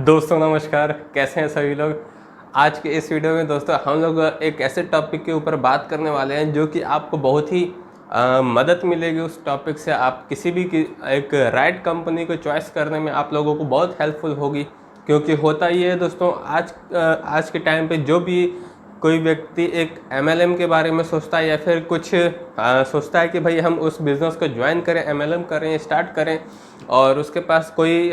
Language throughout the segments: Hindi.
दोस्तों नमस्कार, कैसे हैं सभी लोग। आज के इस वीडियो में दोस्तों हम लोग एक ऐसे टॉपिक के ऊपर बात करने वाले हैं जो कि आपको बहुत ही मदद मिलेगी। उस टॉपिक से आप किसी भी एक राइट कंपनी को चॉइस करने में आप लोगों को बहुत हेल्पफुल होगी। क्योंकि होता ये है दोस्तों, आज के टाइम पे जो भी कोई व्यक्ति एक MLM के बारे में सोचता है या फिर कुछ सोचता है कि भाई हम उस बिज़नेस को ज्वाइन करें, MLM करें, स्टार्ट करें, और उसके पास कोई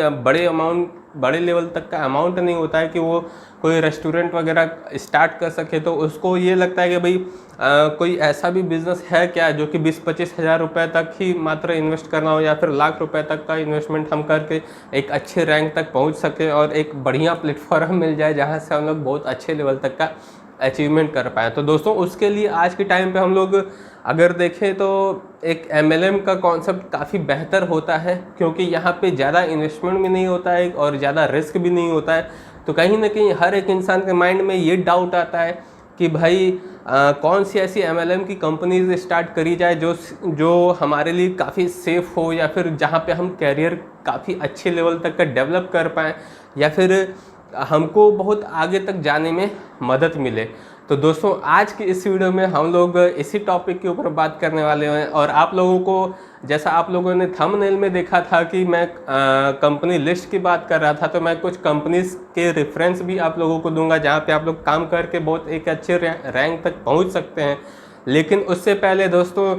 बड़े लेवल तक का अमाउंट नहीं होता है कि वो कोई रेस्टोरेंट वगैरह स्टार्ट कर सके, तो उसको ये लगता है कि भाई कोई ऐसा भी बिज़नेस है क्या जो कि 20-25 हज़ार रुपये तक ही मात्र इन्वेस्ट करना हो, या फिर लाख रुपए तक का इन्वेस्टमेंट हम करके एक अच्छे रैंक तक पहुंच सके और एक बढ़िया प्लेटफॉर्म मिल जाए जहां से हम लोग बहुत अच्छे लेवल तक का अचीवमेंट कर पाएँ। तो दोस्तों उसके लिए आज के टाइम पे हम लोग अगर देखें तो एक MLM का कॉन्सेप्ट काफ़ी बेहतर होता है, क्योंकि यहाँ पे ज़्यादा इन्वेस्टमेंट भी नहीं होता है और ज़्यादा रिस्क भी नहीं होता है। तो कहीं ना कहीं हर एक इंसान के माइंड में ये डाउट आता है कि भाई कौन सी ऐसी MLM की कंपनीज स्टार्ट करी जाए जो हमारे लिए काफ़ी सेफ़ हो, या फिर जहाँ पे हम कैरियर काफ़ी अच्छे लेवल तक का डेवलप कर पाएँ, या फिर हमको बहुत आगे तक जाने में मदद मिले। तो दोस्तों आज की इस वीडियो में हम लोग इसी टॉपिक के ऊपर बात करने वाले हैं। और आप लोगों को, जैसा आप लोगों ने थंबनेल में देखा था कि मैं कंपनी लिस्ट की बात कर रहा था, तो मैं कुछ कंपनीज के रेफरेंस भी आप लोगों को दूंगा जहां पे आप लोग काम करके बहुत एक अच्छे रैंक तक पहुंच सकते हैं। लेकिन उससे पहले दोस्तों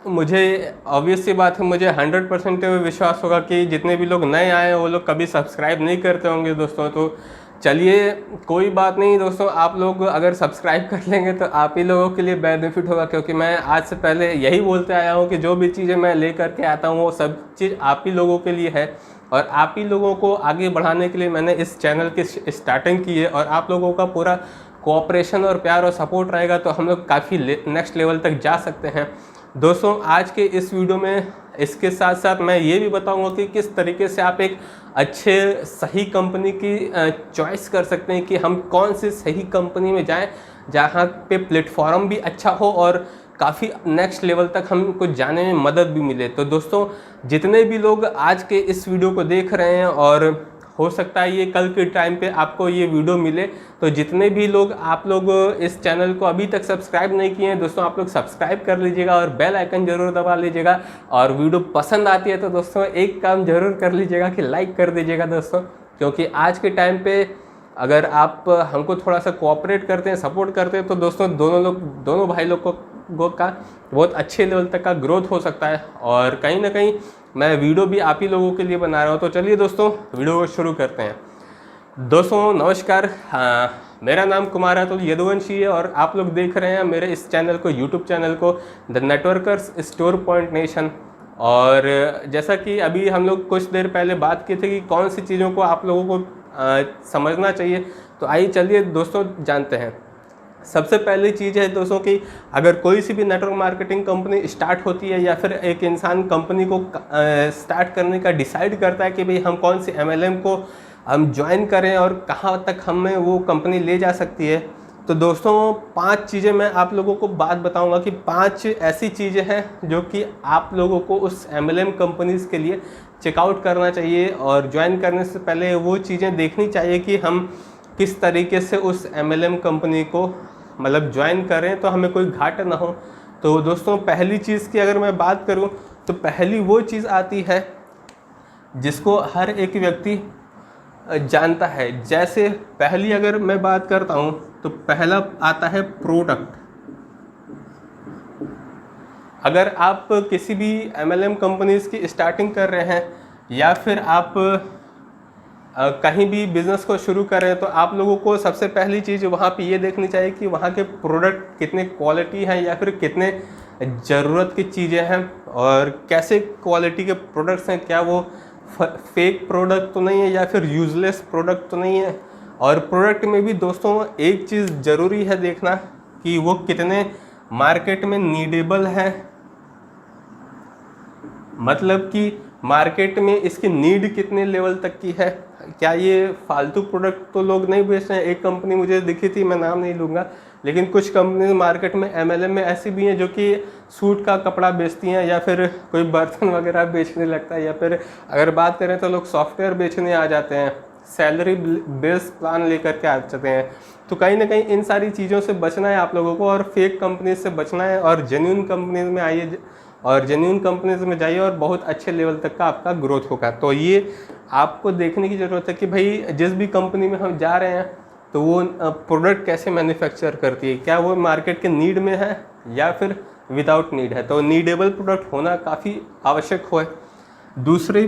मुझे ऑब्वियस सी बात है, मुझे 100% विश्वास होगा कि जितने भी लोग नए आए हैं वो लोग कभी सब्सक्राइब नहीं करते होंगे दोस्तों। तो चलिए कोई बात नहीं दोस्तों, आप लोग अगर सब्सक्राइब कर लेंगे तो आप ही लोगों के लिए बेनिफिट होगा, क्योंकि मैं आज से पहले यही बोलते आया हूँ कि जो भी चीज़ें मैं ले करके आता हूँ वो सब चीज़ आप ही लोगों के लिए है, और आप ही लोगों को आगे बढ़ाने के लिए मैंने इस चैनल की स्टार्टिंग की है। और आप लोगों का पूरा कोऑपरेशन और प्यार और सपोर्ट रहेगा तो हम लोग काफ़ी नेक्स्ट लेवल तक जा सकते हैं। दोस्तों आज के इस वीडियो में इसके साथ साथ मैं ये भी बताऊंगा कि किस तरीके से आप एक अच्छे सही कंपनी की चॉइस कर सकते हैं, कि हम कौन सी सही कंपनी में जाएं जहां पे प्लेटफॉर्म भी अच्छा हो और काफ़ी नेक्स्ट लेवल तक हमको जाने में मदद भी मिले। तो दोस्तों जितने भी लोग आज के इस वीडियो को देख रहे हैं, और हो सकता है ये कल के टाइम पे आपको ये वीडियो मिले, तो जितने भी लोग आप लोग इस चैनल को अभी तक सब्सक्राइब नहीं किए हैं दोस्तों, आप लोग सब्सक्राइब कर लीजिएगा और बेल आइकन जरूर दबा लीजिएगा। और वीडियो पसंद आती है तो दोस्तों एक काम जरूर कर लीजिएगा कि लाइक कर दीजिएगा दोस्तों, क्योंकि आज के टाइम पे अगर आप हमको थोड़ा सा कोऑपरेट करते हैं, सपोर्ट करते हैं, तो दोस्तों दोनों भाई लोग को का बहुत अच्छे लेवल तक का ग्रोथ हो सकता है। और कहीं ना कहीं मैं वीडियो भी आप ही लोगों के लिए बना रहा हूँ। तो चलिए दोस्तों वीडियो को शुरू करते हैं। दोस्तों नमस्कार, मेरा नाम कुमार अतुल यदुवंशी है और आप लोग देख रहे हैं मेरे इस चैनल को, यूट्यूब चैनल को, the networkers store point nation. और जैसा कि अभी हम लोग कुछ देर पहले बात की थी कि कौन सी चीज़ों को आप लोगों को समझना चाहिए, तो आइए चलिए दोस्तों जानते हैं। सबसे पहली चीज़ है दोस्तों कि अगर कोई सी भी नेटवर्क मार्केटिंग कंपनी स्टार्ट होती है, या फिर एक इंसान कंपनी को स्टार्ट करने का डिसाइड करता है कि भाई हम कौन सी MLM को हम ज्वाइन करें और कहाँ तक हमें वो कंपनी ले जा सकती है, तो दोस्तों 5 चीज़ें मैं आप लोगों को बात बताऊंगा कि 5 ऐसी चीज़ें हैं जो कि आप लोगों को उस MLM कंपनीज के लिए चेकआउट करना चाहिए। और ज्वाइन करने से पहले वो चीज़ें देखनी चाहिए कि हम किस तरीके से उस MLM कंपनी को मतलब ज्वाइन करें तो हमें कोई घाटा ना हो। तो दोस्तों पहली चीज़ की अगर मैं बात करूं तो पहली वो चीज़ आती है जिसको हर एक व्यक्ति जानता है। जैसे पहली अगर मैं बात करता हूं तो पहला आता है प्रोडक्ट। अगर आप किसी भी MLM कंपनीज की स्टार्टिंग कर रहे हैं, या फिर आप कहीं भी बिज़नेस को शुरू करें, तो आप लोगों को सबसे पहली चीज़ वहाँ पे ये देखनी चाहिए कि वहाँ के प्रोडक्ट कितने क्वालिटी हैं, या फिर कितने ज़रूरत की चीज़ें हैं, और कैसे क्वालिटी के प्रोडक्ट्स हैं। क्या वो फेक प्रोडक्ट तो नहीं है, या फिर यूज़लेस प्रोडक्ट तो नहीं है। और प्रोडक्ट में भी दोस्तों एक चीज़ ज़रूरी है देखना कि वो कितने मार्केट में नीडेबल है, मतलब कि मार्केट में इसकी नीड कितने लेवल तक की है। क्या ये फालतू प्रोडक्ट तो लोग नहीं बेच रहे हैं। एक कंपनी मुझे दिखी थी, मैं नाम नहीं लूँगा, लेकिन कुछ कंपनी मार्केट में MLM में ऐसी भी हैं जो कि सूट का कपड़ा बेचती हैं, या फिर कोई बर्तन वगैरह बेचने लगता है, या फिर अगर बात करें तो लोग सॉफ्टवेयर बेचने आ जाते हैं। सैलरी बेस्ड प्लान लेकर के आ जाते हैं। तो कहीं ना कहीं इन सारी चीज़ों से बचना है आप लोगों को, और फेक कंपनीज से बचना है, और जेन्युइन कंपनीज में आइए, और जेन्युइन कंपनीज में जाइए, और बहुत अच्छे लेवल तक का आपका ग्रोथ होगा। तो ये आपको देखने की ज़रूरत है कि भाई जिस भी कंपनी में हम जा रहे हैं तो वो प्रोडक्ट कैसे मैन्युफैक्चर करती है, क्या वो मार्केट के नीड में है या फिर विदाउट नीड है। तो नीडेबल प्रोडक्ट होना काफ़ी आवश्यक है। दूसरी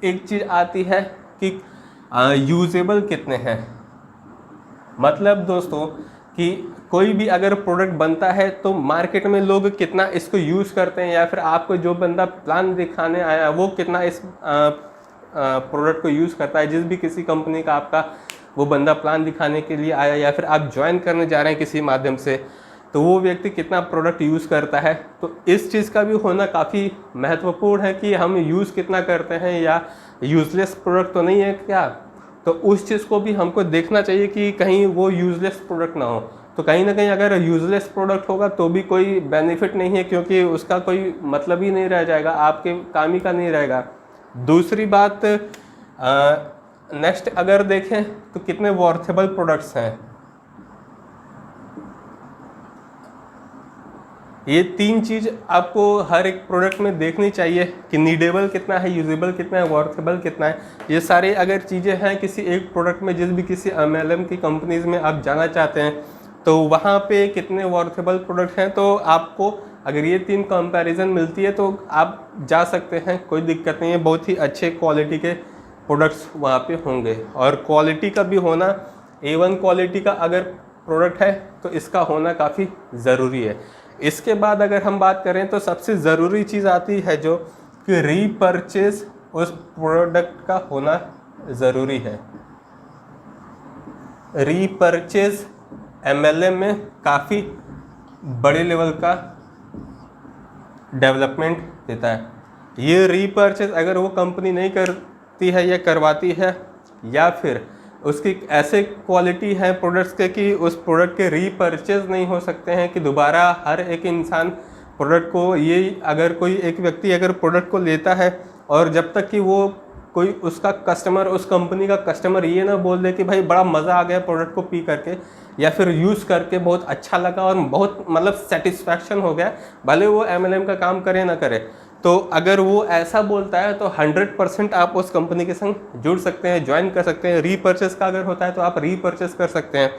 एक चीज़ आती है कि यूजेबल कितने हैं। मतलब दोस्तों कि कोई भी अगर प्रोडक्ट बनता है तो मार्केट में लोग कितना इसको यूज़ करते हैं, या फिर आपको जो बंदा प्लान दिखाने आया वो कितना इस प्रोडक्ट को यूज़ करता है। जिस भी किसी कंपनी का आपका वो बंदा प्लान दिखाने के लिए आया, या फिर आप ज्वाइन करने जा रहे हैं किसी माध्यम से, तो वो व्यक्ति कितना प्रोडक्ट यूज़ करता है। तो इस चीज़ का भी होना काफ़ी महत्वपूर्ण है कि हम यूज़ कितना करते हैं, या यूज़लेस प्रोडक्ट तो नहीं है क्या। तो उस चीज़ को भी हमको देखना चाहिए कि कहीं वो यूज़लेस प्रोडक्ट ना हो। तो कहीं ना कहीं अगर यूज़लेस प्रोडक्ट होगा तो भी कोई बेनिफिट नहीं है, क्योंकि उसका कोई मतलब ही नहीं रह जाएगा, आपके काम ही का नहीं रहेगा। दूसरी बात, नेक्स्ट अगर देखें तो कितने वॉर्थेबल प्रोडक्ट्स हैं। ये तीन चीज़ आपको हर एक प्रोडक्ट में देखनी चाहिए कि नीडेबल कितना है, यूजेबल कितना है, वॉर्थेबल कितना है। ये सारे अगर चीज़ें हैं किसी एक प्रोडक्ट में, जिस भी किसी MLM की कंपनीज में आप जाना चाहते हैं तो वहाँ पे कितने वॉर्थेबल प्रोडक्ट हैं, तो आपको अगर ये तीन कंपैरिजन मिलती है तो आप जा सकते हैं, कोई दिक्कत नहीं है। बहुत ही अच्छे क्वालिटी के प्रोडक्ट्स वहाँ पे होंगे, और क्वालिटी का भी होना, A1 क्वालिटी का अगर प्रोडक्ट है तो इसका होना काफ़ी ज़रूरी है। इसके बाद अगर हम बात करें तो सबसे ज़रूरी चीज़ आती है जो कि रीपरचेज उस प्रोडक्ट का होना ज़रूरी है। रीपरचेज MLM में काफ़ी बड़े लेवल का डेवलपमेंट देता है। ये रीपरचेज अगर वो कंपनी नहीं करती है या करवाती है, या फिर उसकी ऐसे क्वालिटी है प्रोडक्ट्स के कि उस प्रोडक्ट के रीपरचेज नहीं हो सकते हैं, कि दोबारा हर एक इंसान प्रोडक्ट को, ये अगर कोई एक व्यक्ति अगर प्रोडक्ट को लेता है और जब तक कि वो कोई उसका कस्टमर, उस कंपनी का कस्टमर ये ना बोल दे कि भाई बड़ा मज़ा आ गया प्रोडक्ट को पी करके, या फिर यूज़ करके बहुत अच्छा लगा और बहुत मतलब सेटिस्फैक्शन हो गया, भले वो MLM का काम करे ना करे, तो अगर वो ऐसा बोलता है तो 100% आप उस कंपनी के संग जुड़ सकते हैं, ज्वाइन कर सकते हैं। रीपरचेस का अगर होता है तो आप रीपरचेस कर सकते हैं,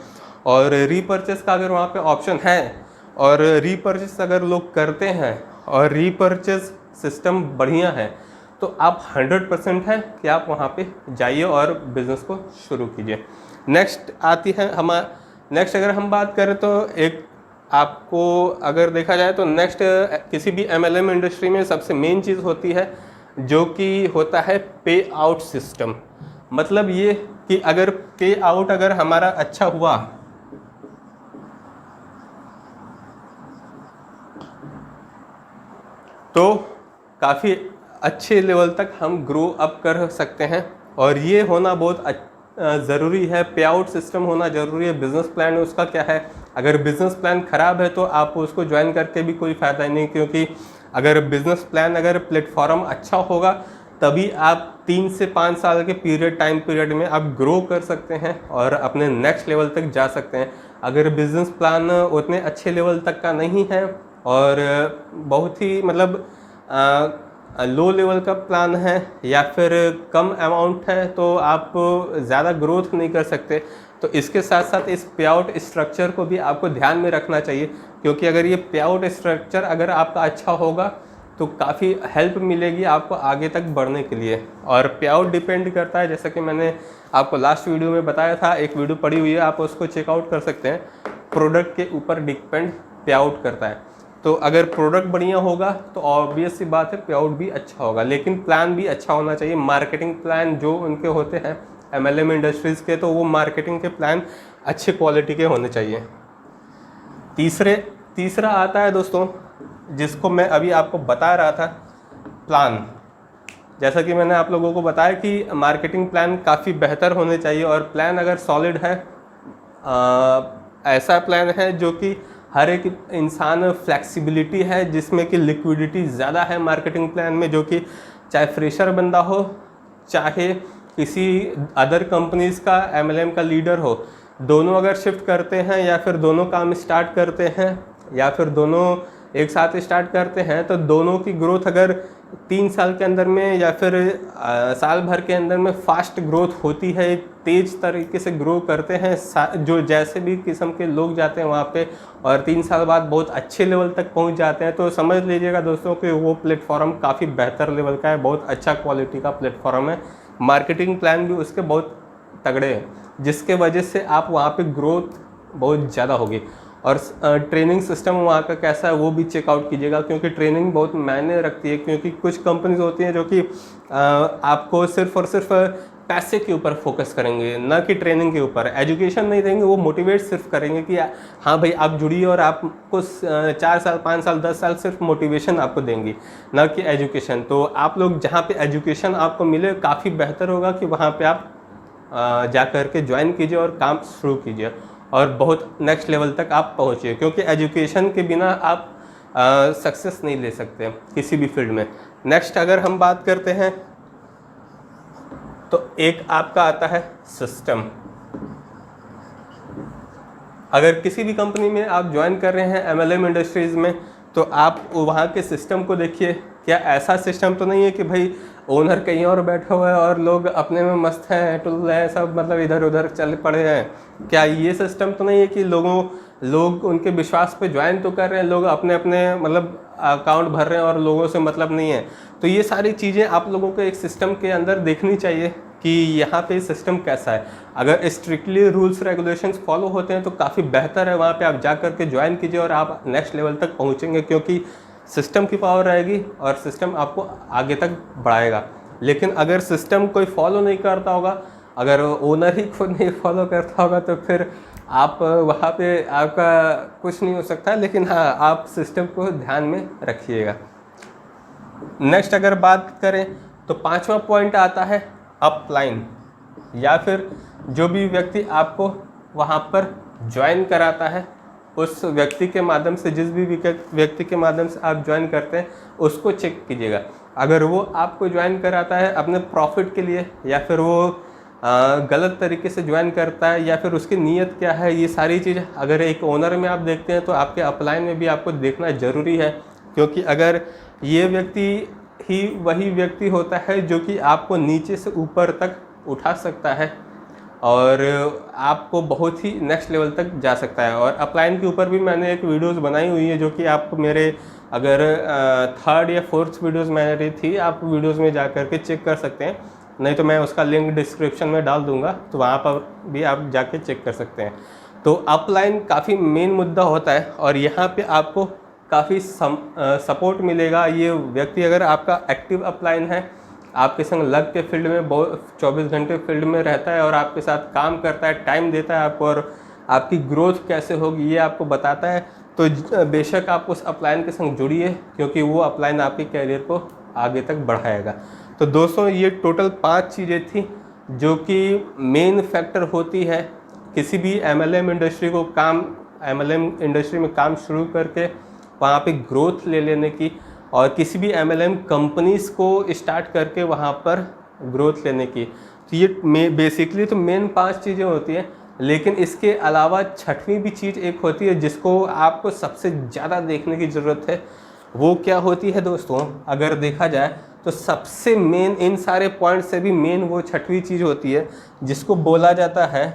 और रीपरचेस का अगर वहाँ पे ऑप्शन है, और रीपरचेस अगर लोग करते हैं और रीपरचेस सिस्टम बढ़िया है, तो आप 100% है कि आप वहाँ पे जाइए और बिज़नेस को शुरू कीजिए। नेक्स्ट आती है नेक्स्ट अगर हम बात करें तो एक आपको अगर देखा जाए तो नेक्स्ट किसी भी MLM इंडस्ट्री में सबसे मेन चीज़ होती है जो कि होता है पे आउट सिस्टम। मतलब ये कि अगर पे आउट अगर हमारा अच्छा हुआ तो काफ़ी अच्छे लेवल तक हम ग्रो अप कर सकते हैं, और ये होना बहुत ज़रूरी है। पे आउट सिस्टम होना ज़रूरी है। बिज़नेस प्लान उसका क्या है, अगर बिज़नेस प्लान ख़राब है तो आप उसको ज्वाइन करके भी कोई फ़ायदा नहीं, क्योंकि अगर बिज़नेस प्लान, अगर प्लेटफॉर्म अच्छा होगा तभी आप 3 से 5 साल के टाइम पीरियड में आप ग्रो कर सकते हैं और अपने नेक्स्ट लेवल तक जा सकते हैं। अगर बिज़नेस प्लान उतने अच्छे लेवल तक का नहीं है और बहुत ही मतलब लो लेवल का प्लान है या फिर कम अमाउंट है तो आप ज़्यादा ग्रोथ नहीं कर सकते। तो इसके साथ साथ इस पे आउट स्ट्रक्चर को भी आपको ध्यान में रखना चाहिए, क्योंकि अगर ये पे आउट स्ट्रक्चर अगर आपका अच्छा होगा तो काफ़ी हेल्प मिलेगी आपको आगे तक बढ़ने के लिए। और पे आउट डिपेंड करता है, जैसा कि मैंने आपको लास्ट वीडियो में बताया था, एक वीडियो पड़ी हुई है आप उसको चेकआउट कर सकते हैं। प्रोडक्ट के ऊपर डिपेंड पे आउट करता है। तो अगर प्रोडक्ट बढ़िया होगा तो ऑब्वियस सी बात है पे आउट भी अच्छा होगा, लेकिन प्लान भी अच्छा होना चाहिए। मार्केटिंग प्लान जो उनके होते हैं MLM इंडस्ट्रीज़ के, तो वो मार्केटिंग के प्लान अच्छे क्वालिटी के होने चाहिए। तीसरा आता है दोस्तों, जिसको मैं अभी आपको बता रहा था, प्लान। जैसा कि मैंने आप लोगों को बताया कि मार्केटिंग प्लान काफ़ी बेहतर होने चाहिए, और प्लान अगर सॉलिड है, ऐसा प्लान है जो कि हर एक इंसान फ्लेक्सिबिलिटी है, जिसमें कि लिक्विडिटी ज़्यादा है मार्केटिंग प्लान में, जो कि चाहे फ्रेशर बंदा हो, चाहे किसी अदर कंपनीज का MLM का लीडर हो, दोनों अगर शिफ्ट करते हैं या फिर दोनों काम स्टार्ट करते हैं या फिर दोनों एक साथ स्टार्ट करते हैं, तो दोनों की ग्रोथ अगर 3 साल के अंदर में या फिर साल भर के अंदर में फास्ट ग्रोथ होती है, तेज तरीके से ग्रो करते हैं, जो जैसे भी किस्म के लोग जाते हैं वहाँ पे और 3 साल बाद बहुत अच्छे लेवल तक पहुँच जाते हैं, तो समझ लीजिएगा दोस्तों कि वो प्लेटफॉर्म काफ़ी बेहतर लेवल का है, बहुत अच्छा क्वालिटी का प्लेटफॉर्म है। मार्केटिंग प्लान भी उसके बहुत तगड़े हैं, जिसके वजह से आप वहाँ पे ग्रोथ बहुत ज़्यादा होगी। और ट्रेनिंग सिस्टम वहाँ का कैसा है वो भी चेकआउट कीजिएगा, क्योंकि ट्रेनिंग बहुत मायने रखती है। क्योंकि कुछ कंपनीज होती हैं जो कि आपको सिर्फ और सिर्फ पैसे के ऊपर फोकस करेंगे, ना कि ट्रेनिंग के ऊपर, एजुकेशन नहीं देंगे, वो मोटिवेट सिर्फ करेंगे कि हाँ भाई आप जुड़िए, और आपको 4 साल 5 साल 10 साल सिर्फ मोटिवेशन आपको देंगी, ना कि एजुकेशन। तो आप लोग जहाँ पे एजुकेशन आपको मिले, काफ़ी बेहतर होगा कि वहाँ पे आप जा कर के ज्वाइन कीजिए और काम शुरू कीजिए और बहुत नेक्स्ट लेवल तक आप पहुँचिए, क्योंकि एजुकेशन के बिना आप सक्सेस नहीं ले सकते किसी भी फील्ड में। नेक्स्ट अगर हम बात करते हैं तो एक आपका आता है सिस्टम। अगर किसी भी कंपनी में आप ज्वाइन कर रहे हैं MLM इंडस्ट्रीज़ में, तो आप वहाँ के सिस्टम को देखिए। क्या ऐसा सिस्टम तो नहीं है कि भाई ओनर कहीं और बैठा हुआ है और लोग अपने में मस्त हैं, टुल हैं, सब मतलब इधर उधर चल पड़े हैं? क्या ये सिस्टम तो नहीं है कि लोग उनके विश्वास पे ज्वाइन तो कर रहे हैं, लोग अपने अपने मतलब अकाउंट भर रहे हैं और लोगों से मतलब नहीं है? तो ये सारी चीज़ें आप लोगों को एक सिस्टम के अंदर देखनी चाहिए कि यहाँ पे सिस्टम कैसा है। अगर स्ट्रिक्टली रूल्स रेगुलेशंस फॉलो होते हैं तो काफ़ी बेहतर है, वहाँ पे आप जा कर के ज्वाइन कीजिए और आप नेक्स्ट लेवल तक पहुँचेंगे, क्योंकि सिस्टम की पावर रहेगी और सिस्टम आपको आगे तक बढ़ाएगा। लेकिन अगर सिस्टम कोई फॉलो नहीं करता होगा, अगर ओनर ही खुद नहीं फॉलो करता होगा, तो फिर आप वहाँ पे आपका कुछ नहीं हो सकता। लेकिन हाँ, आप सिस्टम को ध्यान में रखिएगा। नेक्स्ट अगर बात करें तो 5वां पॉइंट आता है अपलाइन, या फिर जो भी व्यक्ति आपको वहाँ पर ज्वाइन कराता है, उस व्यक्ति के माध्यम से, जिस भी व्यक्ति के माध्यम से आप ज्वाइन करते हैं, उसको चेक कीजिएगा। अगर वो आपको ज्वाइन कराता है अपने प्रॉफिट के लिए, या फिर वो गलत तरीके से ज्वाइन करता है, या फिर उसकी नीयत क्या है, ये सारी चीज़ अगर एक ओनर में आप देखते हैं तो आपके अपलाइन में भी आपको देखना ज़रूरी है। क्योंकि अगर ये व्यक्ति ही वही व्यक्ति होता है जो कि आपको नीचे से ऊपर तक उठा सकता है और आपको बहुत ही नेक्स्ट लेवल तक जा सकता है। और अपलाइन के ऊपर भी मैंने एक वीडियोस बनाई हुई है, जो कि आप मेरे अगर 3rd या 4th वीडियोस मेरी थी, आप वीडियोस में जा कर के चेक कर सकते हैं, नहीं तो मैं उसका लिंक डिस्क्रिप्शन में डाल दूंगा, तो वहाँ पर भी आप जाके चेक कर सकते हैं। तो अपलाइन काफ़ी मेन मुद्दा होता है और यहाँ पे आपको काफ़ी सपोर्ट मिलेगा। ये व्यक्ति अगर आपका एक्टिव अपलाइन है, आपके संग लग के फील्ड में 24 घंटे फील्ड में रहता है और आपके साथ काम करता है, टाइम देता है आपको, और आपकी ग्रोथ कैसे होगी ये आपको बताता है, तो बेशक आप उस अपलाइन के संग जुड़िए, क्योंकि वो अपलाइन आपके कैरियर को आगे तक बढ़ाएगा। तो दोस्तों, ये टोटल 5 चीज़ें थी जो कि मेन फैक्टर होती है किसी भी MLM इंडस्ट्री में काम शुरू करके वहाँ पे ग्रोथ ले लेने की, और किसी भी MLM कंपनीज को स्टार्ट करके वहाँ पर ग्रोथ लेने की। तो ये बेसिकली तो मेन 5 चीज़ें होती हैं, लेकिन इसके अलावा 6वीं भी चीज़ एक होती है जिसको आपको सबसे ज़्यादा देखने की ज़रूरत है। वो क्या होती है दोस्तों? अगर देखा जाए तो सबसे मेन, इन सारे पॉइंट से भी मेन वो 6वीं चीज़ होती है जिसको बोला जाता है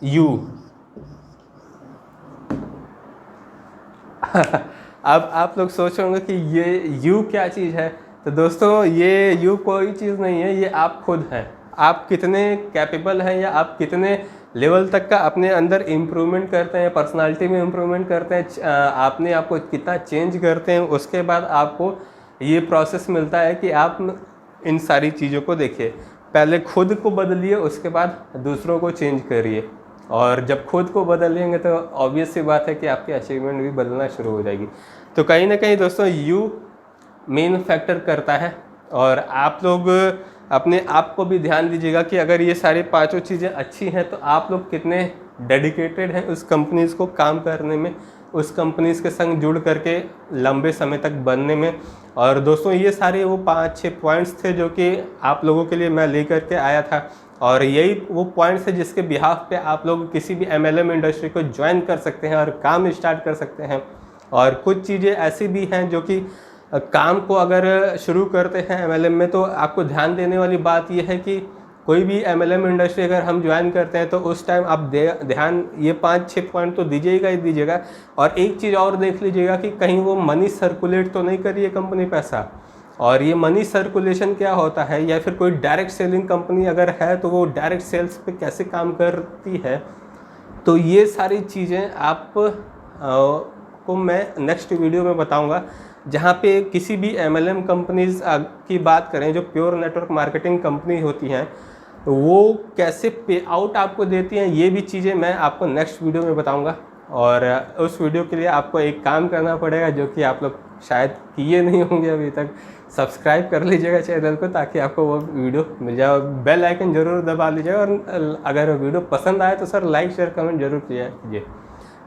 यू। अब आप लोग सोच रहे होंगे कि ये यू क्या चीज़ है। तो दोस्तों, ये यू कोई चीज़ नहीं है, ये आप खुद हैं। आप कितने कैपेबल हैं या आप कितने लेवल तक का अपने अंदर इम्प्रूवमेंट करते हैं, पर्सनालिटी में इम्प्रूवमेंट करते हैं, आपने आपको कितना चेंज करते हैं, उसके बाद आपको ये प्रोसेस मिलता है कि आप इन सारी चीज़ों को देखिए। पहले खुद को बदलिए, उसके बाद दूसरों को चेंज करिए, और जब खुद को बदलेंगे तो ऑब्वियस सी बात है कि आपकी अचीवमेंट भी बदलना शुरू हो जाएगी। तो कहीं ना कहीं दोस्तों, यू मेन फैक्टर करता है, और आप लोग अपने आप को भी ध्यान दीजिएगा कि अगर ये सारी 5 चीज़ें अच्छी हैं तो आप लोग कितने डेडिकेटेड हैं उस कंपनीज़ को काम करने में, उस कंपनीज़ के संग जुड़ करके लंबे समय तक बनने में। और दोस्तों ये सारे वो 5-6 पॉइंट्स थे जो कि आप लोगों के लिए मैं लेकर के आया था, और यही वो पॉइंट्स है जिसके बिहाफ पे आप लोग किसी भी MLM इंडस्ट्री को ज्वाइन कर सकते हैं और काम स्टार्ट कर सकते हैं। और कुछ चीज़ें ऐसी भी हैं जो कि काम को अगर शुरू करते हैं MLM में, तो आपको ध्यान देने वाली बात यह है कि कोई भी MLM इंडस्ट्री अगर हम ज्वाइन करते हैं तो उस टाइम आप ध्यान ये 5-6 पॉइंट तो दीजिएगा ही दीजिएगा। और एक चीज़ और देख लीजिएगा कि कहीं वो मनी सर्कुलेट तो नहीं कर रही है कंपनी पैसा। और ये मनी सर्कुलेशन क्या होता है, या फिर कोई डायरेक्ट सेलिंग कंपनी अगर है तो वो डायरेक्ट सेल्स पे कैसे काम करती है। तो ये सारी चीज़ें आप को मैं नेक्स्ट वीडियो में बताऊंगा, जहाँ पे किसी भी MLM कंपनीज़ की बात करें जो प्योर नेटवर्क मार्केटिंग कंपनी होती हैं, तो वो कैसे पे आउट आपको देती हैं, ये भी चीज़ें मैं आपको नेक्स्ट वीडियो में बताऊंगा। और उस वीडियो के लिए आपको एक काम करना पड़ेगा जो कि आप लोग शायद किए नहीं होंगे अभी तक। सब्सक्राइब कर लीजिएगा चैनल को ताकि आपको वो वीडियो मिल जाए, बेल आइकन ज़रूर दबा लीजिएगा। और अगर वीडियो पसंद आए तो सर लाइक शेयर कमेंट जरूर कीजिए,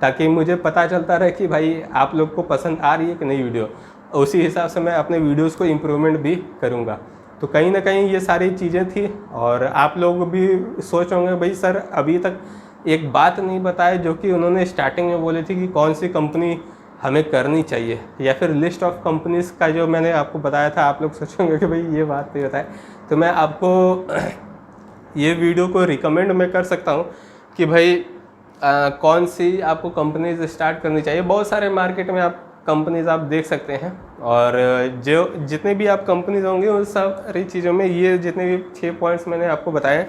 ताकि मुझे पता चलता रहे कि भाई आप लोग को पसंद आ रही है कि नहीं वीडियो। उसी हिसाब से मैं अपने वीडियोस को इम्प्रूवमेंट भी करूँगा। तो कहीं ना कहीं ये सारी चीज़ें थी। और आप लोग भी सोच होंगे भाई सर अभी तक एक बात नहीं बताए जो कि उन्होंने स्टार्टिंग में बोली थी कि कौन सी कंपनी हमें करनी चाहिए, या फिर लिस्ट ऑफ कंपनीज़ का जो मैंने आपको बताया था। आप लोग सोचेंगे कि भाई ये बात नहीं बताए, तो मैं आपको ये वीडियो को रिकमेंड मैं कर सकता हूँ कि भाई कौन सी आपको कंपनीज स्टार्ट करनी चाहिए। बहुत सारे मार्केट में आप कंपनीज आप देख सकते हैं, और जो जितने भी आप कंपनीज होंगे उन सारी चीज़ों में ये जितने भी 6 पॉइंट्स मैंने आपको बताए,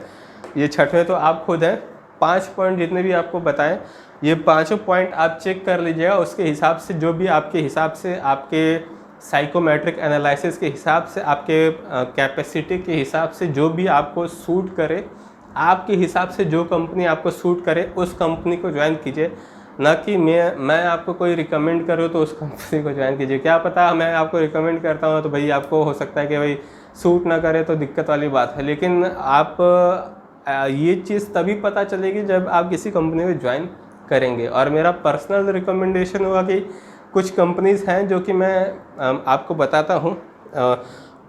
ये छठवें तो आप खुद हैं। 5 पॉइंट जितने भी आपको बताएं, ये 5 पॉइंट आप चेक कर लीजिएगा। उसके हिसाब से जो भी आपके हिसाब से, आपके साइकोमेट्रिक एनालिसिस के हिसाब से, आपके कैपेसिटी के हिसाब से जो भी आपको सूट करे, आपके हिसाब से जो कंपनी आपको सूट करे उस कंपनी को ज्वाइन कीजिए। ना कि मैं आपको कोई रिकमेंड करूँ तो उस कंपनी को ज्वाइन कीजिए। क्या पता मैं आपको रिकमेंड करता हूँ तो भाई आपको हो सकता है कि भाई सूट ना करे, तो दिक्कत वाली बात है। लेकिन आप ये चीज़ तभी पता चलेगी जब आप किसी कंपनी में ज्वाइन करेंगे। और मेरा पर्सनल रिकमेंडेशन होगा कि कुछ कंपनीज़ हैं जो कि मैं आपको बताता हूँ,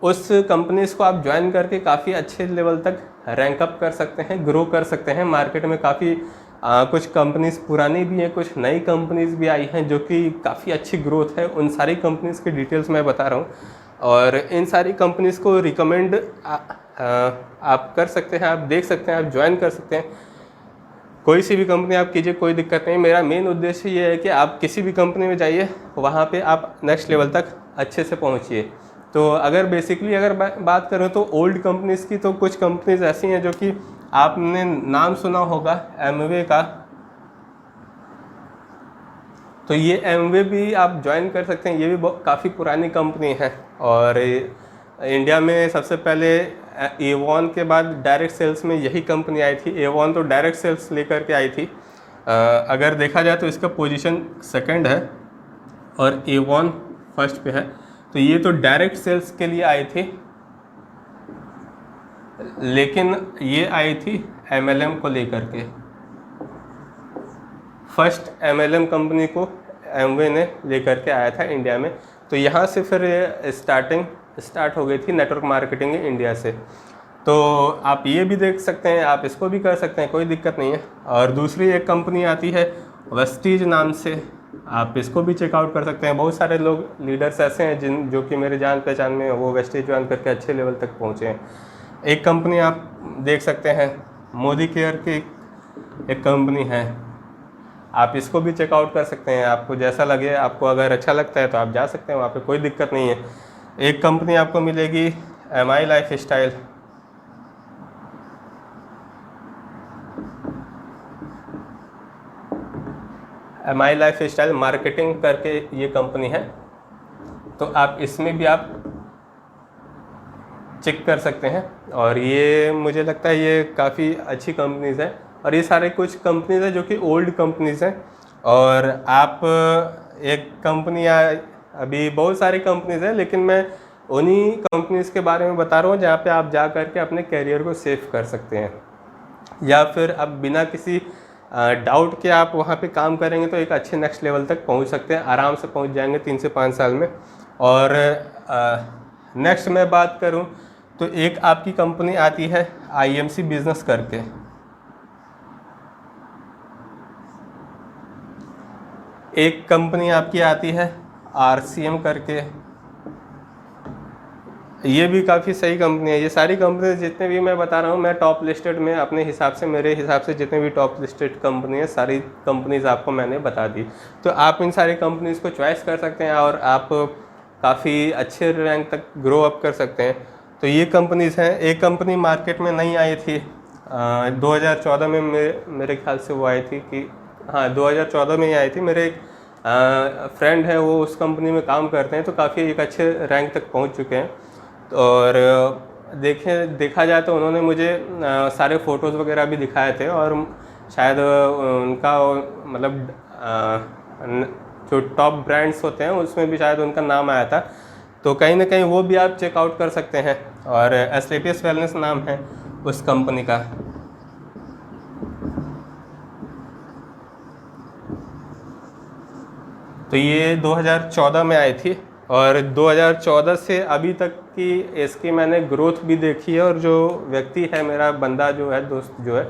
उस कंपनीज़ को आप ज्वाइन करके काफ़ी अच्छे लेवल तक रैंक अप कर सकते हैं, ग्रो कर सकते हैं। मार्केट में काफ़ी कुछ कंपनीज़ पुरानी भी हैं, कुछ नई कंपनीज़ भी आई हैं जो कि काफ़ी अच्छी ग्रोथ है। उन सारी कंपनीज़ की डिटेल्स मैं बता रहा हूँ, और इन सारी कंपनीज़ को रिकमेंड आप कर सकते हैं, आप देख सकते हैं, आप ज्वाइन कर सकते हैं। कोई सी भी कंपनी आप कीजिए, कोई दिक्कत नहीं। मेरा मेन उद्देश्य ये है कि आप किसी भी कंपनी में जाइए, वहाँ पे आप नेक्स्ट लेवल तक अच्छे से पहुँचिए। तो अगर बेसिकली अगर बात करूँ तो ओल्ड कंपनीज़ की, तो कुछ कंपनीज़ ऐसी हैं जो कि आपने नाम सुना होगा एमवे का। तो ये एमवे भी आप ज्वाइन कर सकते हैं, ये भी काफ़ी पुरानी कंपनी है। और इंडिया में सबसे पहले एवॉन के बाद डायरेक्ट सेल्स में यही कंपनी आई थी। एवॉन तो डायरेक्ट सेल्स लेकर के आई थी। अगर देखा जाए तो इसका पोजीशन सेकंड है और एवॉन फर्स्ट पे है। तो ये तो डायरेक्ट सेल्स के लिए आई थी, लेकिन ये आई थी MLM को लेकर के। फर्स्ट MLM कंपनी को एमवे ने लेकर के आया था इंडिया में। तो यहाँ से फिर स्टार्ट हो गई थी नेटवर्क मार्केटिंग इंडिया से। तो आप ये भी देख सकते हैं, आप इसको भी कर सकते हैं, कोई दिक्कत नहीं है। और दूसरी एक कंपनी आती है वेस्टीज नाम से, आप इसको भी चेकआउट कर सकते हैं। बहुत सारे लोग लीडर्स ऐसे हैं जो कि मेरे जान पहचान में, वो वेस्टीज ज्वाइन करके अच्छे लेवल तक पहुँचे हैं। एक कंपनी आप देख सकते हैं मोदी केयर की एक कंपनी है, आप इसको भी चेकआउट कर सकते हैं। आपको जैसा लगे, आपको अगर अच्छा लगता है तो आप जा सकते हैं, वहाँ पे कोई दिक्कत नहीं है। एक कंपनी आपको मिलेगी MI life style. MI life style marketing करके ये कंपनी है। तो आप इसमें भी आप चेक कर सकते हैं। और ये मुझे लगता है ये काफ़ी अच्छी कंपनीज़ है। और ये सारे कुछ कंपनीज़ हैं जो कि ओल्ड कंपनीज़ हैं। और आप एक कंपनियाँ, अभी बहुत सारी कंपनीज़ हैं, लेकिन मैं उन्हीं कंपनीज़ के बारे में बता रहा हूँ जहाँ पे आप जा कर के अपने कैरियर को सेव कर सकते हैं, या फिर आप बिना किसी डाउट कि आप वहाँ पे काम करेंगे तो एक अच्छे नेक्स्ट लेवल तक पहुँच सकते हैं, आराम से पहुँच जाएंगे 3 से 5 साल में। और नेक्स्ट मैं बात करूँ तो एक आपकी कंपनी आती है IMC बिजनेस करके। एक कंपनी आपकी आती है RCM करके, ये भी काफ़ी सही कंपनी है। ये सारी कंपनी जितने भी मैं बता रहा हूँ, मैं टॉप लिस्टेड में अपने हिसाब से, मेरे हिसाब से जितने भी टॉप लिस्टेड कंपनी है, सारी कंपनीज़ आपको मैंने बता दी। तो आप इन सारी कंपनीज़ को चॉइस कर सकते हैं और आप काफ़ी अच्छे रैंक तक ग्रो अप कर सकते हैं। तो ये कंपनीज़ हैं। एक कंपनी मार्केट में नहीं आई थी 2014 में, मेरे ख्याल से वो आई थी कि हाँ 2014 में ही आई थी। मेरे एक फ्रेंड है, वो उस कंपनी में काम करते हैं, तो काफ़ी एक अच्छे रैंक तक पहुंच चुके हैं। और देखा जाए तो उन्होंने मुझे सारे फ़ोटोज़ वगैरह भी दिखाए थे, और शायद उनका मतलब जो टॉप ब्रांड्स होते हैं उसमें भी शायद उनका नाम आया था। तो कहीं ना कहीं वो भी आप चेकआउट कर सकते हैं। और एस्क्लेपियस वेलनेस नाम है उस कंपनी का। तो ये 2014 में आई थी, और 2014 से अभी तक की इसकी मैंने ग्रोथ भी देखी है। और जो व्यक्ति है, मेरा बंदा जो है, दोस्त जो है,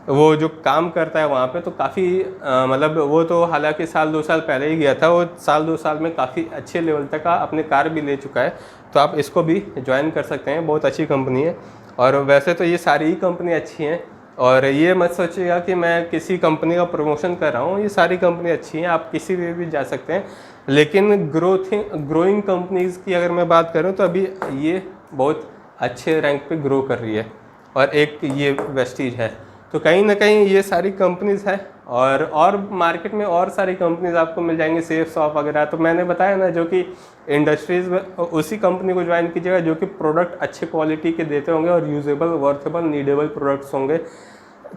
वो जो काम करता है वहाँ पे, तो काफ़ी मतलब वो तो हालांकि साल 2 साल पहले ही गया था, वो साल 2 साल में काफ़ी अच्छे लेवल तक अपने कार भी ले चुका है। तो आप इसको भी ज्वाइन कर सकते हैं, बहुत अच्छी कंपनी है। और वैसे तो ये सारी ही कंपनी अच्छी हैं, और ये मत सोचिएगा कि मैं किसी कंपनी का प्रमोशन कर रहा हूँ, ये सारी कंपनी अच्छी हैं, आप किसी भी जा सकते हैं। लेकिन ग्रोइंग कंपनीज़ की अगर मैं बात करूँ तो अभी ये बहुत अच्छे रैंक पे ग्रो कर रही है, और एक ये वेस्टीज है। तो कहीं ना कहीं ये सारी कंपनीज़ हैं, और मार्केट में और सारी कंपनीज़ आपको मिल जाएंगी, सेफ शॉप वगैरह। तो मैंने बताया ना, जो कि इंडस्ट्रीज़ में उसी कंपनी को ज्वाइन कीजिएगा जो कि प्रोडक्ट अच्छे क्वालिटी के देते होंगे और यूजेबल, वर्थेबल, नीडेबल प्रोडक्ट्स होंगे।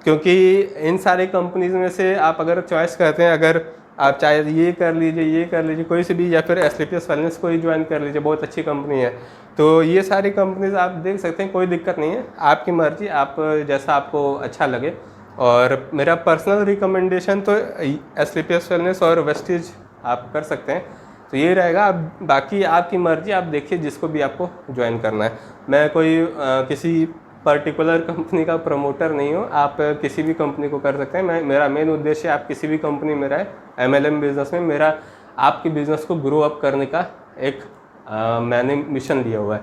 क्योंकि इन सारी कंपनीज़ में से आप अगर चॉइस करते हैं, अगर आप चाहे ये कर लीजिए कोई सी भी, या फिर एस्क्लेपियस वेलनेस को ही ज्वाइन कर लीजिए, बहुत अच्छी कंपनी है। तो ये सारी कंपनीज आप देख सकते हैं, कोई दिक्कत नहीं है, आपकी मर्जी, आप जैसा आपको अच्छा लगे। और मेरा पर्सनल रिकमेंडेशन तो एस्क्लेपियस वेलनेस और वेस्टीज आप कर सकते हैं। तो ये रहेगा, आप बाकी आपकी मर्जी, आप देखिए जिसको भी आपको ज्वाइन करना है। मैं कोई किसी पर्टिकुलर कंपनी का प्रमोटर नहीं हूँ, आप किसी भी कंपनी को कर सकते हैं। मेरा मेन उद्देश्य आप किसी भी कंपनी में रहे, MLM बिजनेस में मेरा आपके बिज़नेस को ग्रो अप करने का एक मैंने मिशन लिया हुआ है।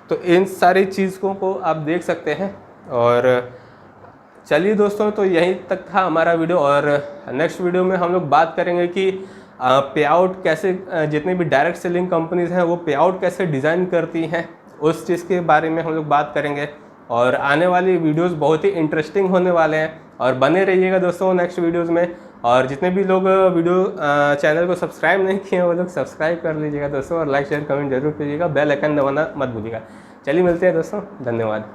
तो इन सारी चीज़ों को आप देख सकते हैं। और चलिए दोस्तों, तो यहीं तक था हमारा वीडियो, और नेक्स्ट वीडियो में हम लोग बात करेंगे कि पे आउट कैसे, जितनी भी डायरेक्ट सेलिंग कंपनीज़ हैं वो पे आउट कैसे डिज़ाइन करती हैं, उस चीज़ के बारे में हम लोग बात करेंगे। और आने वाली वीडियोस बहुत ही इंटरेस्टिंग होने वाले हैं, और बने रहिएगा दोस्तों नेक्स्ट वीडियोस में। और जितने भी लोग चैनल को सब्सक्राइब नहीं किए हैं वो लोग सब्सक्राइब कर लीजिएगा दोस्तों, और लाइक शेयर कमेंट जरूर कीजिएगा, बेल आइकन दबाना मत भूलिएगा। चलिए मिलते हैं दोस्तों, धन्यवाद।